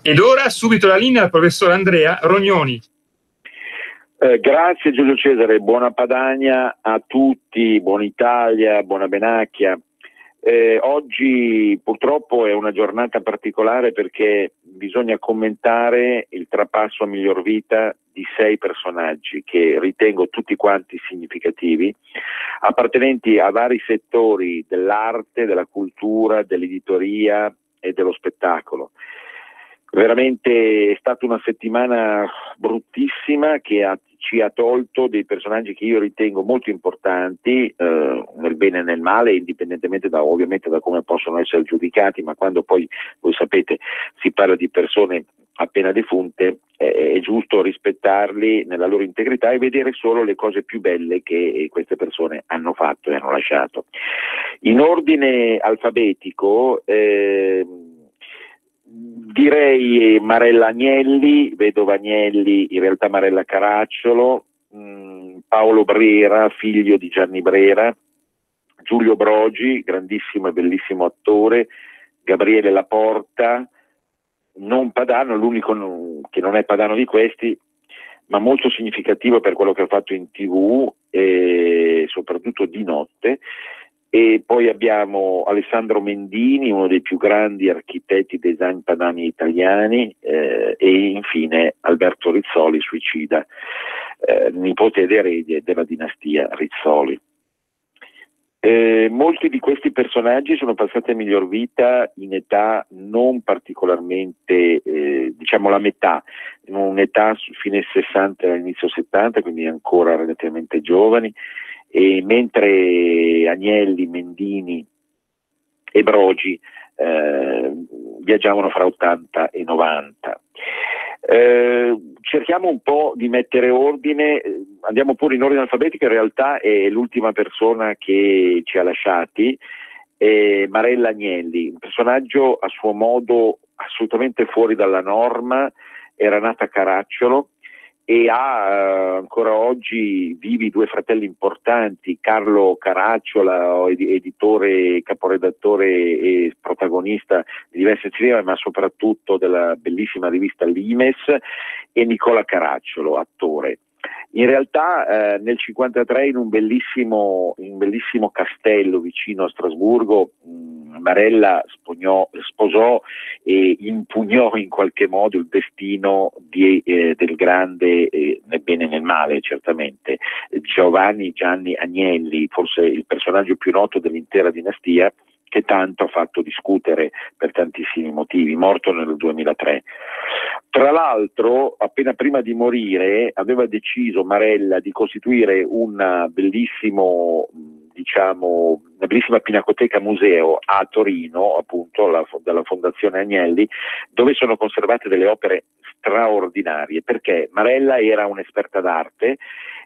Ed ora subito la linea al professor Andrea Rognoni. Grazie Giulio Cesare, buona Padania a tutti, buona Italia, buona Benacchia. Oggi purtroppo è una giornata particolare perché bisogna commentare il trapasso a miglior vita di 6 personaggi che ritengo tutti quanti significativi, appartenenti a vari settori dell'arte, della cultura, dell'editoria e dello spettacolo. Veramente è stata una settimana bruttissima che ci ha tolto dei personaggi che io ritengo molto importanti, nel bene e nel male, indipendentemente ovviamente da come possono essere giudicati, ma quando poi, voi sapete, si parla di persone appena defunte, è giusto rispettarli nella loro integrità e vedere solo le cose più belle che queste persone hanno fatto e hanno lasciato. In ordine alfabetico, direi Marella Agnelli, vedova Agnelli, in realtà Marella Caracciolo, Paolo Brera, figlio di Gianni Brera, Giulio Brogi, grandissimo e bellissimo attore, Gabriele Laporta, non padano, l'unico che non è padano di questi, ma molto significativo per quello che ha fatto in TV e soprattutto di notte. E poi abbiamo Alessandro Mendini, uno dei più grandi architetti design padani italiani, e infine Alberto Rizzoli, suicida, nipote ed erede della dinastia Rizzoli. Molti di questi personaggi sono passati a miglior vita in età non particolarmente, diciamo la metà, in un'età fine 60 e inizio 70, quindi ancora relativamente giovani, e mentre Agnelli, Mendini e Brogi viaggiavano fra 80 e 90. Cerchiamo un po' di mettere ordine, andiamo pure in ordine alfabetico, in realtà è l'ultima persona che ci ha lasciati, Marella Agnelli, un personaggio a suo modo assolutamente fuori dalla norma, era nata a Caracciolo e ha ancora oggi vivi 2 fratelli importanti, Carlo Caracciola, editore, caporedattore e protagonista di diversi cinema, ma soprattutto della bellissima rivista Limes, e Nicola Caracciolo, attore. In realtà nel 1953 in un bellissimo castello vicino a Strasburgo, Marella sposò e impugnò in qualche modo il destino del grande, nel bene e nel male certamente, Gianni Agnelli, forse il personaggio più noto dell'intera dinastia, che tanto ha fatto discutere per tantissimi motivi, morto nel 2003. Tra l'altro, appena prima di morire, aveva deciso Marella di costituire una bellissima pinacoteca museo a Torino, appunto, dalla Fondazione Agnelli, dove sono conservate delle opere straordinarie, perché Marella era un'esperta d'arte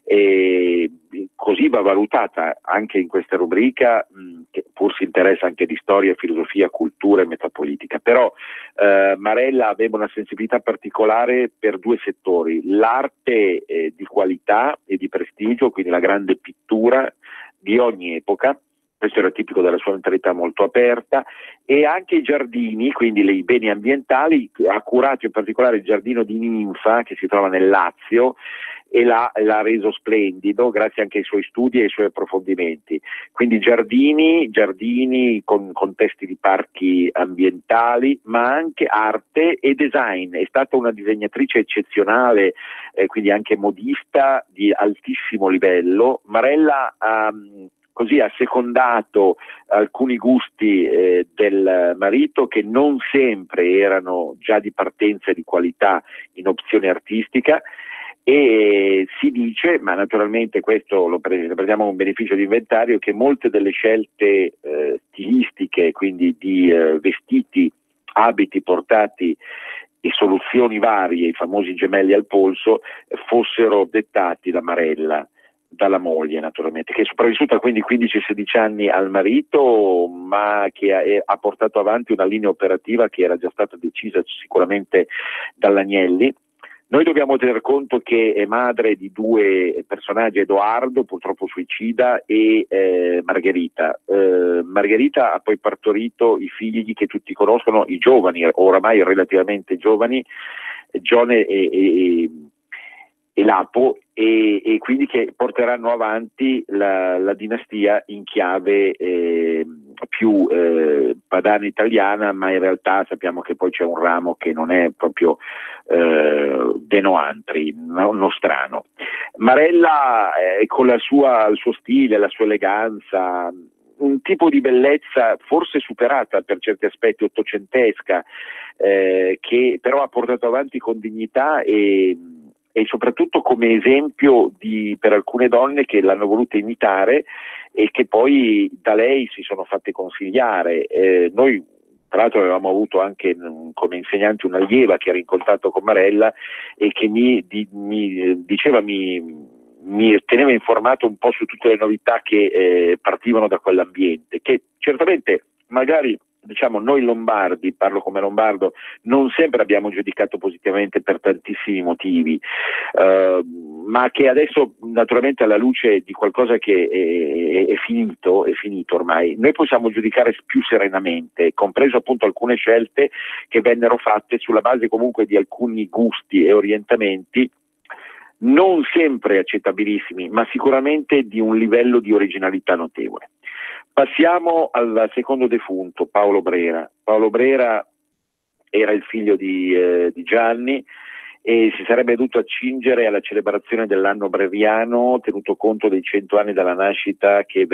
e così va valutata anche in questa rubrica, che pur si interessa anche di storia, filosofia, cultura e metapolitica, però Marella aveva una sensibilità particolare per 2 settori: l'arte di qualità e di prestigio, quindi la grande pittura di ogni epoca, questo era tipico della sua mentalità molto aperta, e anche i giardini, quindi i beni ambientali. Ha curato in particolare il giardino di Ninfa che si trova nel Lazio e l'ha reso splendido grazie anche ai suoi studi e ai suoi approfondimenti. Quindi giardini con contesti di parchi ambientali, ma anche arte e design. È stata una disegnatrice eccezionale, quindi anche modista di altissimo livello. Marella così ha secondato alcuni gusti del marito, che non sempre erano già di partenza e di qualità in opzione artistica, e si dice, ma naturalmente questo lo prendiamo con beneficio di inventario, che molte delle scelte stilistiche, quindi di vestiti, abiti portati e soluzioni varie, i famosi gemelli al polso, fossero dettati da Marella, dalla moglie naturalmente, che è sopravvissuta quindi 15-16 anni al marito, ma che ha portato avanti una linea operativa che era già stata decisa sicuramente dall'Agnelli. Noi dobbiamo tener conto che è madre di due personaggi, Edoardo, purtroppo suicida, e Margherita. Margherita ha poi partorito i figli che tutti conoscono, i giovani, oramai relativamente giovani, Gione e Lapo, e quindi che porteranno avanti la dinastia in chiave più padana italiana, ma in realtà sappiamo che poi c'è un ramo che non è proprio denoantri, nostrano. Marella con il suo stile, la sua eleganza, un tipo di bellezza forse superata per certi aspetti, ottocentesca, che però ha portato avanti con dignità e soprattutto come esempio per alcune donne che l'hanno voluta imitare e che poi da lei si sono fatte consigliare. Noi tra l'altro avevamo avuto anche come insegnante un'allieva che era in contatto con Marella e che mi teneva informato un po' su tutte le novità che partivano da quell'ambiente, che certamente magari noi lombardi, parlo come lombardo, non sempre abbiamo giudicato positivamente per tantissimi motivi, ma che adesso naturalmente alla luce di qualcosa che è finito ormai, noi possiamo giudicare più serenamente, compreso appunto alcune scelte che vennero fatte sulla base comunque di alcuni gusti e orientamenti non sempre accettabilissimi, ma sicuramente di un livello di originalità notevole. Passiamo al secondo defunto, Paolo Brera. Paolo Brera era il figlio di Gianni e si sarebbe dovuto accingere alla celebrazione dell'anno breriano, tenuto conto dei 100 anni dalla nascita che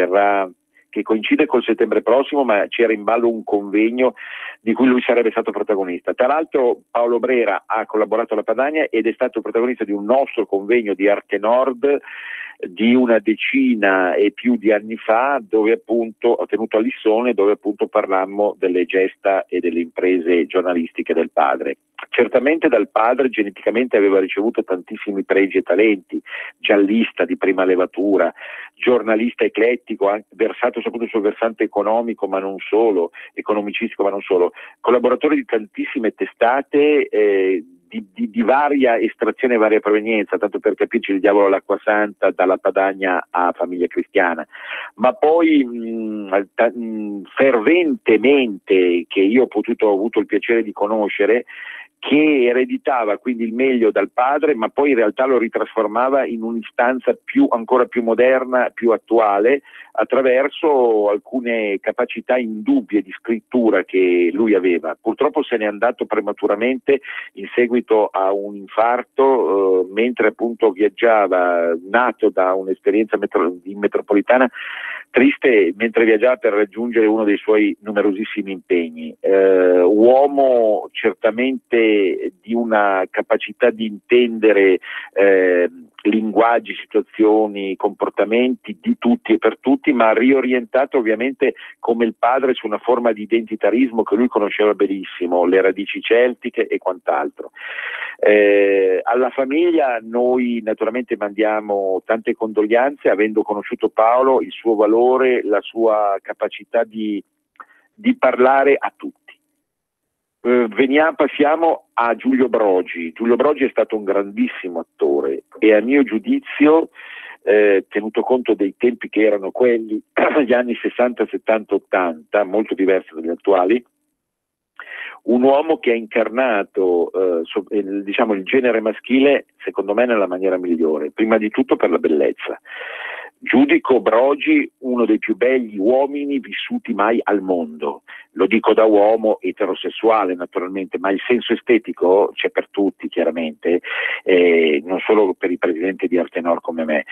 coincide col settembre prossimo, ma c'era in ballo un convegno di cui lui sarebbe stato protagonista. Tra l'altro Paolo Brera ha collaborato alla Padania ed è stato protagonista di un nostro convegno di Arte Nord di una decina e più di anni fa, dove appunto ho tenuto a Lissone, dove appunto parlammo delle gesta e delle imprese giornalistiche del padre. Certamente dal padre geneticamente aveva ricevuto tantissimi pregi e talenti, giallista di prima levatura, giornalista eclettico, versato soprattutto sul versante economico ma non solo, economicistico ma non solo, collaboratore di tantissime testate di varia estrazione e varia provenienza, tanto per capirci il diavolo all'acqua santa, dalla Padania a Famiglia Cristiana, ma poi ferventemente, che io ho avuto il piacere di conoscere, che ereditava quindi il meglio dal padre, ma poi in realtà lo ritrasformava in un'istanza ancora più moderna, più attuale, attraverso alcune capacità indubbie di scrittura che lui aveva. Purtroppo se n'è andato prematuramente in seguito a un infarto, mentre appunto viaggiava, nato da un'esperienza in metropolitana triste, mentre viaggiava per raggiungere uno dei suoi numerosissimi impegni. Uomo certamente di una capacità di intendere linguaggi, situazioni, comportamenti di tutti e per tutti, ma riorientato ovviamente come il padre su una forma di identitarismo che lui conosceva benissimo, le radici celtiche e quant'altro. Alla famiglia noi naturalmente mandiamo tante condoglianze, avendo conosciuto Paolo, il suo valore, la sua capacità di parlare a tutti. Passiamo a Giulio Brogi. Giulio Brogi è stato un grandissimo attore e a mio giudizio, tenuto conto dei tempi che erano quelli, gli anni 60, 70, 80, molto diversi dagli attuali, un uomo che ha incarnato il genere maschile secondo me nella maniera migliore, prima di tutto per la bellezza. Giudico Brogi uno dei più begli uomini vissuti mai al mondo, lo dico da uomo eterosessuale naturalmente, ma il senso estetico c'è per tutti chiaramente, non solo per i presidenti di Arte Nord come me.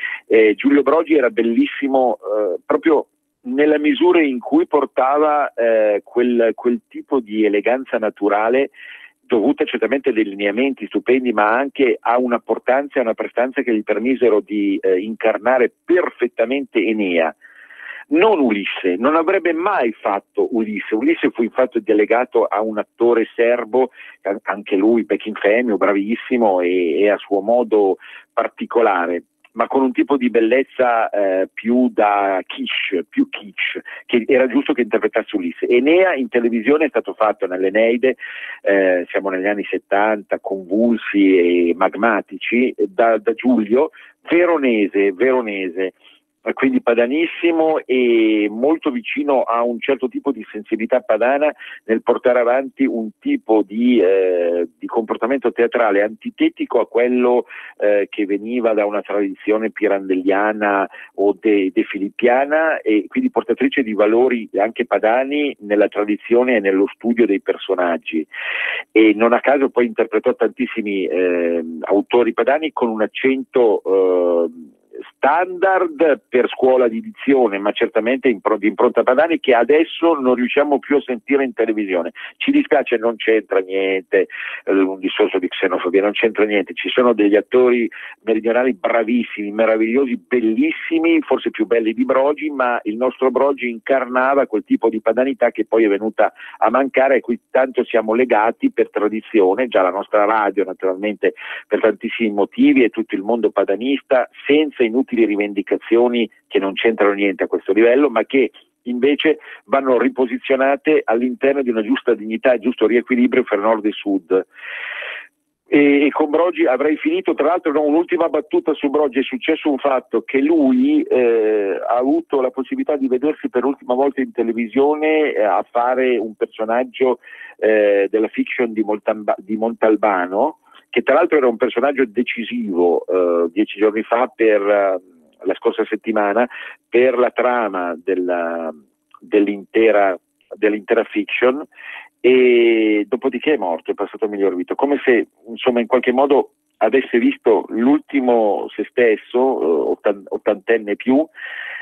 Giulio Brogi era bellissimo proprio nella misura in cui portava quel tipo di eleganza naturale dovuta certamente a dei lineamenti stupendi, ma anche a una portanza e una prestanza che gli permisero di incarnare perfettamente Enea. Non Ulisse, non avrebbe mai fatto Ulisse. Ulisse fu infatti delegato a un attore serbo, anche lui Pekin Femio, bravissimo e a suo modo particolare. ma con un tipo di bellezza più da kitsch, che era giusto che interpretasse Ulisse. Enea in televisione è stato fatto nell'Eneide, siamo negli anni 70, convulsi e magmatici, da Giulio, veronese, quindi padanissimo e molto vicino a un certo tipo di sensibilità padana nel portare avanti un tipo di comportamento teatrale antitetico a quello che veniva da una tradizione pirandelliana o de filippiana, e quindi portatrice di valori anche padani nella tradizione e nello studio dei personaggi. E non a caso poi interpretò tantissimi autori padani con un accento standard per scuola di dizione, ma certamente di impronta padani, che adesso non riusciamo più a sentire in televisione. Ci dispiace, non c'entra niente, un discorso di xenofobia, non c'entra niente. Ci sono degli attori meridionali bravissimi, meravigliosi, bellissimi, forse più belli di Brogi, ma il nostro Brogi incarnava quel tipo di padanità che poi è venuta a mancare e a cui tanto siamo legati per tradizione, già la nostra radio naturalmente per tantissimi motivi e tutto il mondo padanista, senza inutili rivendicazioni che non c'entrano niente a questo livello, ma che invece vanno riposizionate all'interno di una giusta dignità e giusto riequilibrio fra nord e sud. E con Brogi avrei finito. Tra l'altro, un'ultima battuta su Brogi: è successo un fatto che lui ha avuto la possibilità di vedersi per l'ultima volta in televisione a fare un personaggio della fiction di Montalbano, che tra l'altro era un personaggio decisivo 10 giorni fa, per la scorsa settimana, per la trama dell'intera fiction, e dopodiché è morto, è passato a miglior vita, come se insomma in qualche modo avesse visto l'ultimo se stesso, ottantenne più,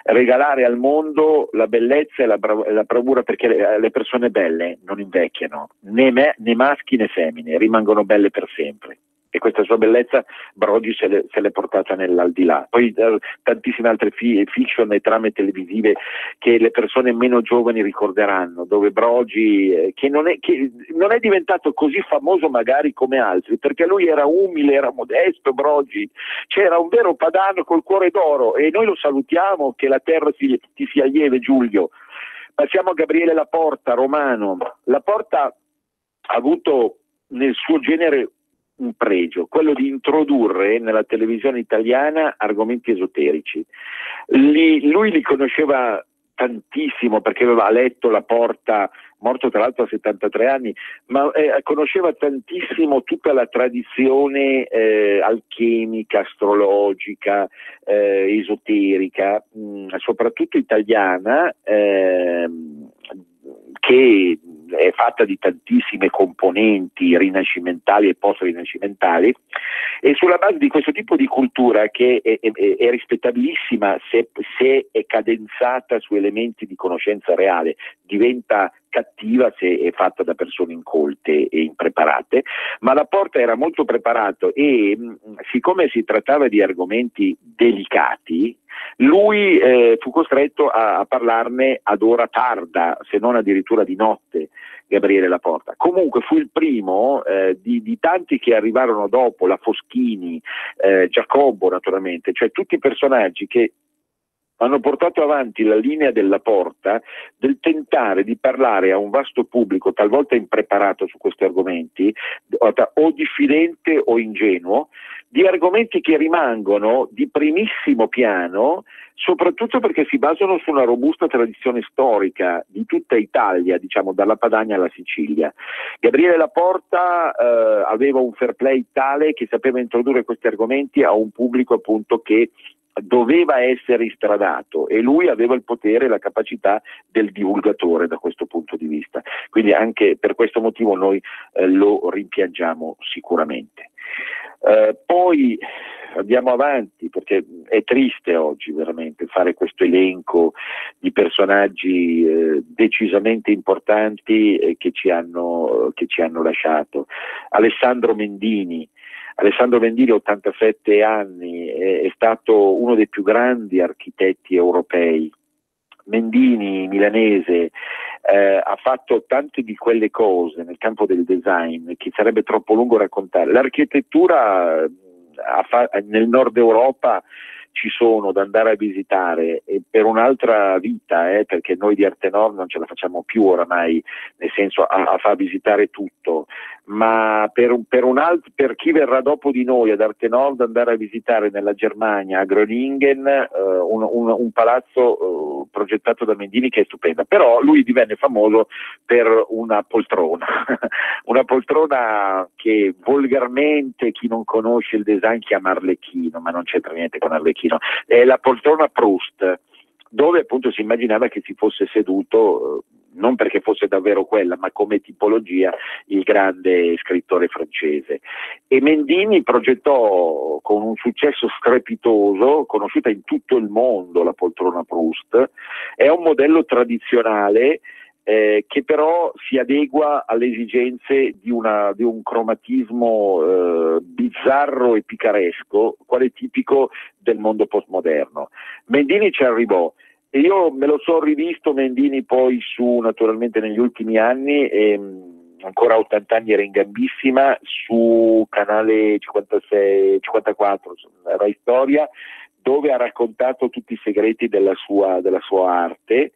regalare al mondo la bellezza e la bravura, perché le persone belle non invecchiano, né maschi né femmine, rimangono belle per sempre. E questa sua bellezza Brogi se l'è portata nell'aldilà. Poi tantissime altre fiction e trame televisive che le persone meno giovani ricorderanno, dove Brogi, che non è diventato così famoso magari come altri, perché lui era umile, era modesto. Brogi, c'era un vero padano col cuore d'oro, e noi lo salutiamo, che la terra ti sia lieve, Giulio. Passiamo a Gabriele Laporta, romano. Laporta ha avuto nel suo genere un pregio, quello di introdurre nella televisione italiana argomenti esoterici. Lui li conosceva tantissimo, perché aveva letto Laporta, morto tra l'altro a 73 anni, ma conosceva tantissimo tutta la tradizione alchemica, astrologica, esoterica, soprattutto italiana, che è fatta di tantissime componenti rinascimentali e post-rinascimentali, e sulla base di questo tipo di cultura, che è rispettabilissima se è cadenzata su elementi di conoscenza reale, diventa cattiva se è fatta da persone incolte e impreparate, ma Laporta era molto preparato, e siccome si trattava di argomenti delicati, lui fu costretto a parlarne ad ora tarda, se non addirittura di notte, Gabriele Laporta. Comunque fu il primo di tanti che arrivarono dopo, la Foschini, Giacobbo naturalmente, cioè tutti i personaggi che hanno portato avanti la linea della Porta del tentare di parlare a un vasto pubblico, talvolta impreparato su questi argomenti, o diffidente o ingenuo, di argomenti che rimangono di primissimo piano, soprattutto perché si basano su una robusta tradizione storica di tutta Italia, diciamo dalla Padania alla Sicilia. Gabriele Laporta aveva un fair play tale che sapeva introdurre questi argomenti a un pubblico appunto che doveva essere istradato, e lui aveva il potere e la capacità del divulgatore da questo punto di vista. Quindi anche per questo motivo noi lo rimpiangiamo sicuramente. Poi andiamo avanti, perché è triste oggi veramente fare questo elenco di personaggi decisamente importanti che ci hanno lasciato. Alessandro Mendini, 87 anni, è stato uno dei più grandi architetti europei. Mendini, milanese, ha fatto tante di quelle cose nel campo del design che sarebbe troppo lungo raccontare. L'architettura nel nord Europa ci sono da andare a visitare per un'altra vita, perché noi di Arte Nord non ce la facciamo più oramai, nel senso a far visitare tutto, ma per chi verrà dopo di noi ad Arte Nord andare a visitare nella Germania, a Groningen, un palazzo progettato da Mendini che è stupenda. Però lui divenne famoso per una poltrona, una poltrona che volgarmente chi non conosce il design chiama Arlecchino, ma non c'entra niente con Arlecchino, è la poltrona Proust, dove appunto si immaginava che si fosse seduto, non perché fosse davvero quella, ma come tipologia, il grande scrittore francese. E Mendini progettò con un successo strepitoso, conosciuta in tutto il mondo, la poltrona Proust. È un modello tradizionale che però si adegua alle esigenze di un cromatismo bizzarro e picaresco, quale tipico del mondo postmoderno. Mendini ci arrivò, e io me lo so rivisto Mendini poi naturalmente negli ultimi anni, ancora a 80 anni era in gambissima, su canale 54, Rai Storia, dove ha raccontato tutti i segreti della sua arte,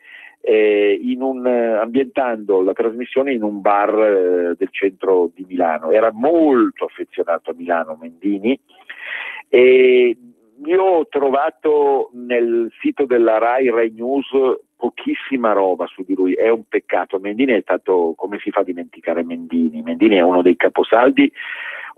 ambientando la trasmissione in un bar del centro di Milano. Era molto affezionato a Milano Mendini, e io ho trovato nel sito della Rai News pochissima roba su di lui. È un peccato. Mendini è stato, come si fa a dimenticare Mendini? Mendini è uno dei caposaldi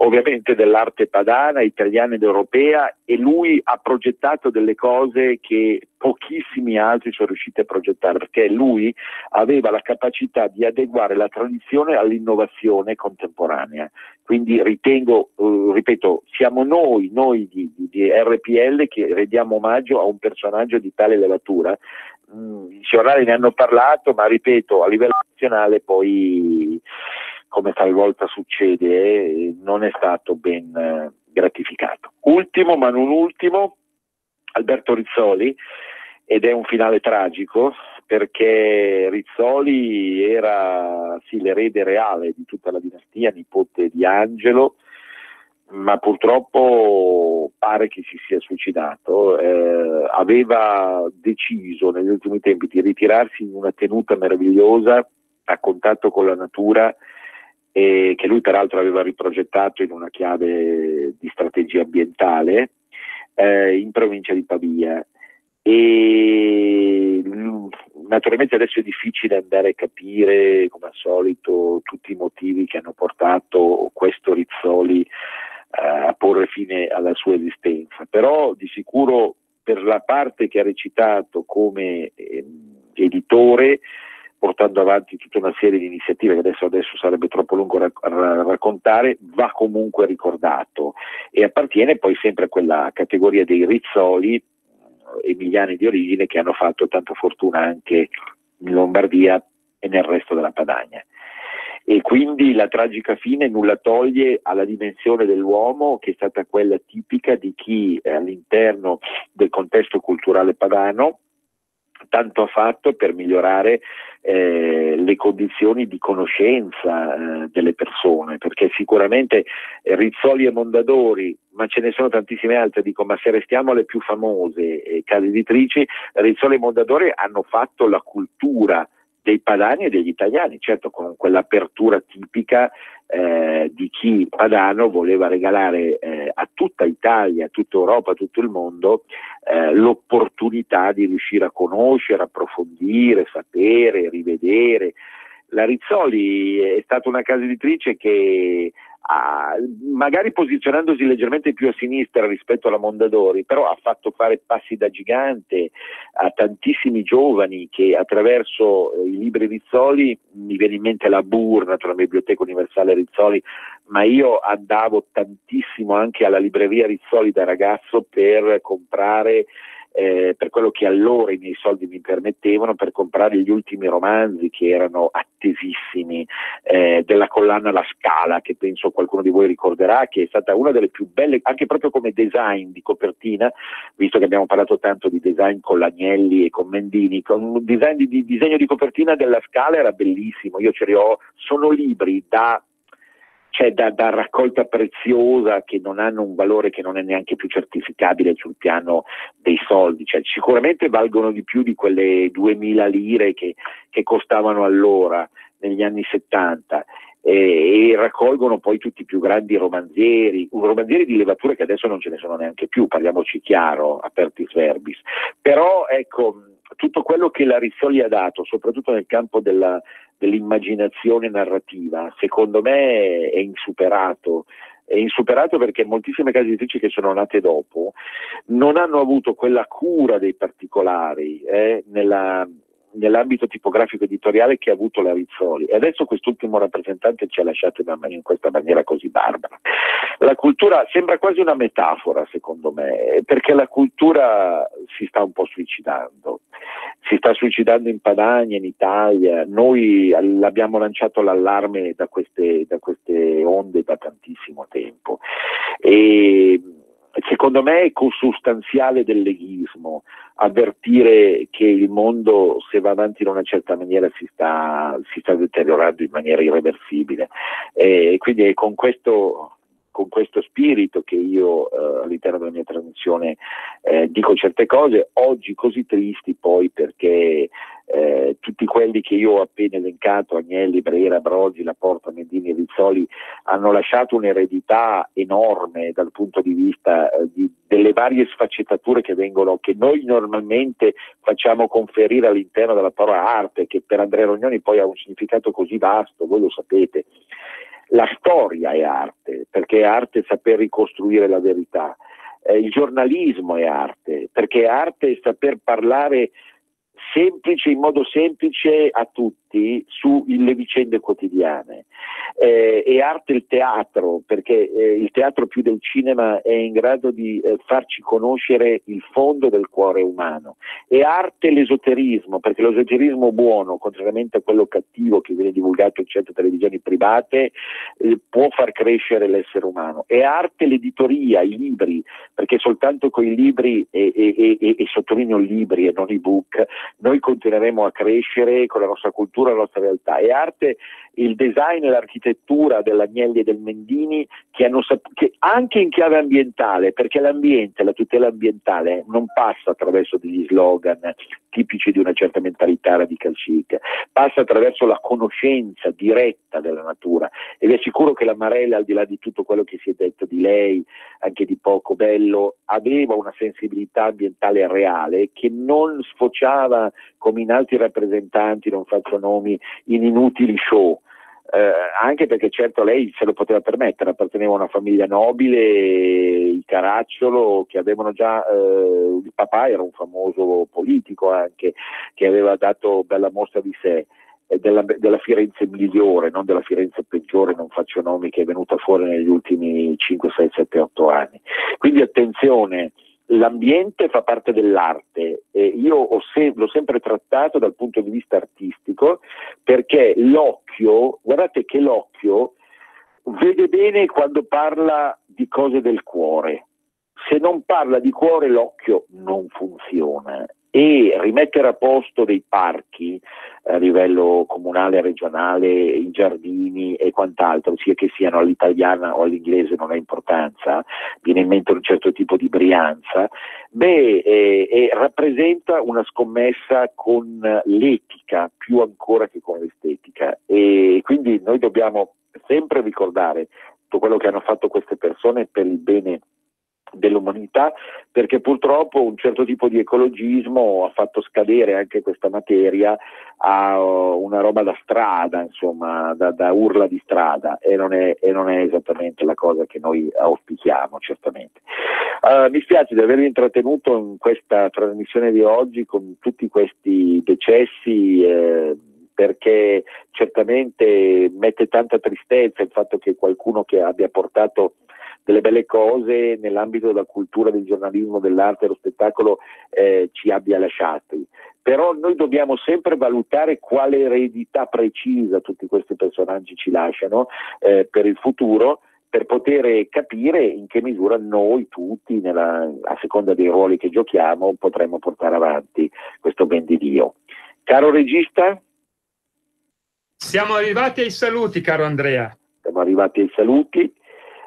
ovviamente dell'arte padana, italiana ed europea, e lui ha progettato delle cose che pochissimi altri sono riusciti a progettare, perché lui aveva la capacità di adeguare la tradizione all'innovazione contemporanea. Quindi ritengo, ripeto, siamo noi di RPL che rendiamo omaggio a un personaggio di tale levatura. I giornali ne hanno parlato, ma ripeto, a livello nazionale poi, come talvolta succede, non è stato ben gratificato. Ultimo, ma non ultimo, Alberto Rizzoli, ed è un finale tragico, perché Rizzoli era sì l'erede reale di tutta la dinastia, nipote di Angelo, ma purtroppo pare che si sia suicidato. Aveva deciso negli ultimi tempi di ritirarsi in una tenuta meravigliosa a contatto con la natura, che lui peraltro aveva riprogettato in una chiave di strategia ambientale, in provincia di Pavia. E naturalmente adesso è difficile andare a capire, come al solito, tutti i motivi che hanno portato questo Rizzoli a porre fine alla sua esistenza, però di sicuro per la parte che ha recitato come editore, portando avanti tutta una serie di iniziative che adesso sarebbe troppo lungo raccontare, va comunque ricordato, e appartiene poi sempre a quella categoria dei Rizzoli emiliani di origine che hanno fatto tanta fortuna anche in Lombardia e nel resto della Padania. E quindi la tragica fine nulla toglie alla dimensione dell'uomo, che è stata quella tipica di chi all'interno del contesto culturale padano tanto ha fatto per migliorare le condizioni di conoscenza delle persone, perché sicuramente Rizzoli e Mondadori, ma ce ne sono tantissime altre, dico, ma se restiamo alle più famose case editrici, Rizzoli e Mondadori hanno fatto la cultura dei padani e degli italiani, certo con quell'apertura tipica di chi padano voleva regalare a tutta Italia, a tutta Europa, a tutto il mondo l'opportunità di riuscire a conoscere, approfondire, sapere, rivedere. La Rizzoli è stata una casa editrice che magari posizionandosi leggermente più a sinistra rispetto alla Mondadori, però ha fatto fare passi da gigante a tantissimi giovani che attraverso i libri Rizzoli, mi viene in mente la BUR, la Biblioteca Universale Rizzoli, ma io andavo tantissimo anche alla libreria Rizzoli da ragazzo per comprare, per quello che allora i miei soldi mi permettevano, per comprare gli ultimi romanzi che erano attesissimi, della collana La Scala, che penso qualcuno di voi ricorderà, che è stata una delle più belle anche proprio come design di copertina, visto che abbiamo parlato tanto di design con l'Agnelli e con Mendini. Con un disegno di copertina della Scala era bellissimo, io ce li ho, sono libri da cioè da raccolta preziosa, che non hanno un valore che non è neanche più certificabile sul piano dei soldi, cioè sicuramente valgono di più di quelle 2000 lire che costavano allora negli anni 70. E raccolgono poi tutti i più grandi romanzieri di levatura che adesso non ce ne sono neanche più, parliamoci chiaro, apertis verbis. Però ecco, tutto quello che la Rizzoli ha dato, soprattutto nel campo dell'immaginazione narrativa, secondo me è insuperato. È insuperato perché moltissime case editrici che sono nate dopo non hanno avuto quella cura dei particolari nell'ambito tipografico editoriale che ha avuto la Rizzoli, e adesso quest'ultimo rappresentante ci ha lasciato in questa maniera così barbara. La cultura sembra quasi una metafora, secondo me, perché la cultura si sta un po' suicidando. Si sta suicidando in Padania, in Italia. Noi abbiamo lanciato l'allarme da queste onde da tantissimo tempo. E secondo me è consustanziale del leghismo avvertire che il mondo, se va avanti in una certa maniera, si sta deteriorando in maniera irreversibile. Quindi è con questo spirito che io all'interno della mia trasmissione dico certe cose, oggi così tristi poi perché tutti quelli che io ho appena elencato, Agnelli, Brera, Brogi, Laporta, Mendini e Rizzoli, hanno lasciato un'eredità enorme dal punto di vista delle varie sfaccettature che noi normalmente facciamo conferire all'interno della parola arte, che per Andrea Rognoni poi ha un significato così vasto, voi lo sapete. La storia è arte, perché è arte saper ricostruire la verità. Il giornalismo è arte, perché arte è saper parlare in modo semplice a tutti sulle vicende quotidiane. È arte il teatro, perché il teatro più del cinema è in grado di farci conoscere il fondo del cuore umano. È arte l'esoterismo, perché l'esoterismo buono, contrariamente a quello cattivo che viene divulgato in certe televisioni private, può far crescere l'essere umano. È arte l'editoria, i libri, perché soltanto con i libri, e sottolineo libri e non i book, noi continueremo a crescere con la nostra cultura, la nostra realtà. È arte il design e l'architettura dell'Agnelli e del Mendini che anche in chiave ambientale, perché l'ambiente, la tutela ambientale non passa attraverso degli slogan tipici di una certa mentalità radical chic, passa attraverso la conoscenza diretta della natura, e vi assicuro che la Marella, al di là di tutto quello che si è detto di lei, anche di poco bello, aveva una sensibilità ambientale reale che non sfociava come in altri rappresentanti, non faccio nomi, in inutili show. Anche perché certo lei se lo poteva permettere, apparteneva a una famiglia nobile, il Caracciolo, che avevano già il papà era un famoso politico anche, che aveva dato bella mostra di sé, della Firenze migliore, non della Firenze peggiore, non faccio nomi, che è venuta fuori negli ultimi 5, 6, 7, 8 anni. Quindi attenzione, l'ambiente fa parte dell'arte, io l'ho sempre trattato dal punto di vista artistico, perché l'occhio, guardate che l'occhio vede bene quando parla di cose del cuore. Se non parla di cuore, l'occhio non funziona. E rimettere a posto dei parchi a livello comunale, regionale, i giardini e quant'altro, sia che siano all'italiana o all'inglese non ha importanza, viene in mente un certo tipo di Brianza, rappresenta una scommessa con l'etica più ancora che con l'estetica, e quindi noi dobbiamo sempre ricordare tutto quello che hanno fatto queste persone per il bene dell'umanità, perché purtroppo un certo tipo di ecologismo ha fatto scadere anche questa materia a una roba da strada, insomma, da urla di strada, e non è esattamente la cosa che noi auspichiamo, certamente. Mi spiace di avervi intrattenuto in questa trasmissione di oggi con tutti questi decessi, perché certamente mette tanta tristezza il fatto che qualcuno che abbia portato delle belle cose nell'ambito della cultura, del giornalismo, dell'arte, dello spettacolo ci abbia lasciati. Però noi dobbiamo sempre valutare quale eredità precisa tutti questi personaggi ci lasciano per il futuro, per poter capire in che misura noi tutti, a seconda dei ruoli che giochiamo, potremmo portare avanti questo ben di Dio. Caro regista? Siamo arrivati ai saluti, caro Andrea. Siamo arrivati ai saluti,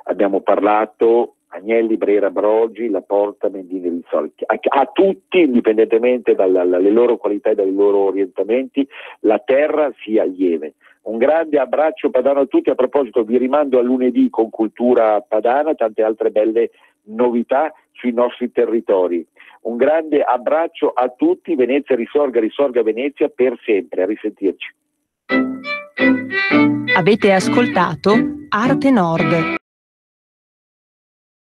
abbiamo parlato Agnelli, Brera, Brogi, Laporta, Mendini, Rizzoli. A tutti, indipendentemente dalle loro qualità e dai loro orientamenti, la terra sia lieve. Un grande abbraccio padano a tutti. A proposito, vi rimando a lunedì con Cultura Padana, tante altre belle novità sui nostri territori. Un grande abbraccio a tutti. Venezia risorga Venezia per sempre. A risentirci. Avete ascoltato Arte Nord.